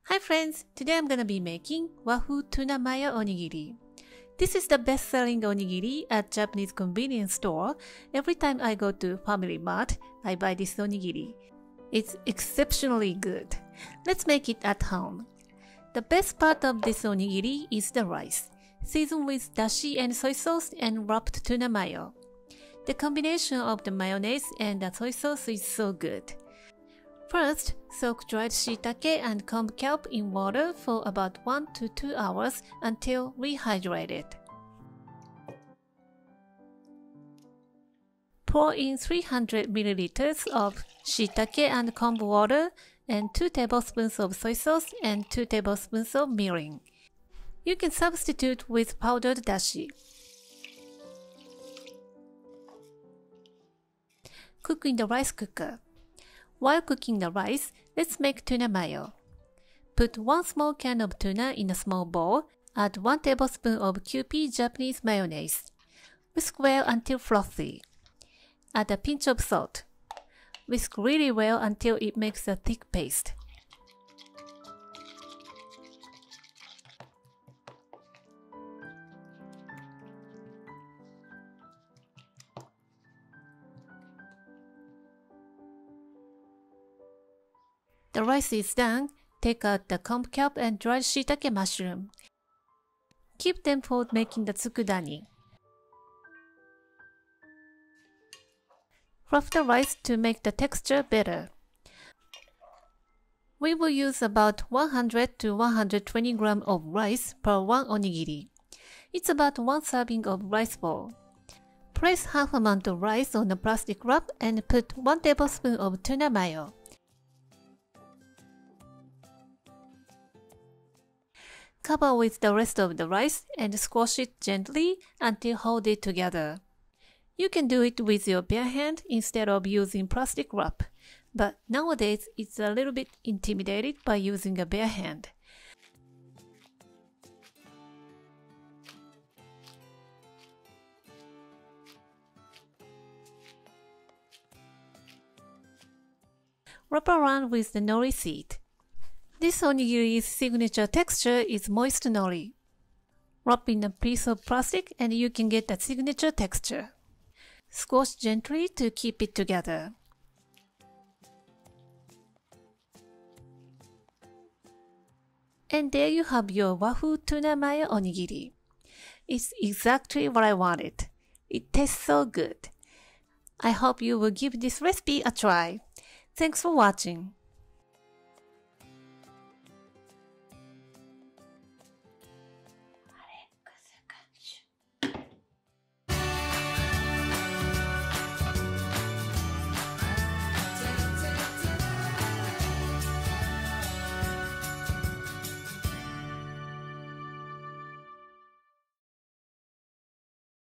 Hi friends, today I'm gonna be making WAFU TUNA MAYO ONIGIRI. This is the best-selling onigiri at Japanese convenience store. Every time I go to Family Mart, I buy this onigiri. It's exceptionally good. Let's make it at home. The best part of this onigiri is the rice, seasoned with dashi and soy sauce and wrapped tuna mayo. The combination of the mayonnaise and the soy sauce is so good. First, soak dried shiitake and kombu kelp in water for about 1 to 2 hours until rehydrated. Pour in 300 milliliters of shiitake and kombu water and 2 tablespoons of soy sauce and 2 tablespoons of mirin. You can substitute with powdered dashi. Cook in the rice cooker. While cooking the rice, let's make tuna mayo. Put 1 small can of tuna in a small bowl. Add 1 tablespoon of Kewpie Japanese mayonnaise. Whisk well until frothy. Add a pinch of salt. Whisk really well until it makes a thick paste. The rice is done. Take out the kombu kelp and dried shiitake mushroom. Keep them for making the tsukudani. Fluff the rice to make the texture better. We will use about 100 to 120 grams of rice per 1 onigiri. It's about 1 serving of rice ball. Place half amount of rice on a plastic wrap and put 1 tablespoon of tuna mayo. Cover with the rest of the rice and squash it gently until hold it together. You can do it with your bare hand instead of using plastic wrap, but nowadays it's a little bit intimidated by using a bare hand. Wrap around with the nori seed. This onigiri's signature texture is moist nori. Wrap in a piece of plastic and you can get a signature texture. Squash gently to keep it together. And there you have your WAFU TUNA MAYO ONIGIRI. It's exactly what I wanted. It tastes so good. I hope you will give this recipe a try. Thanks for watching.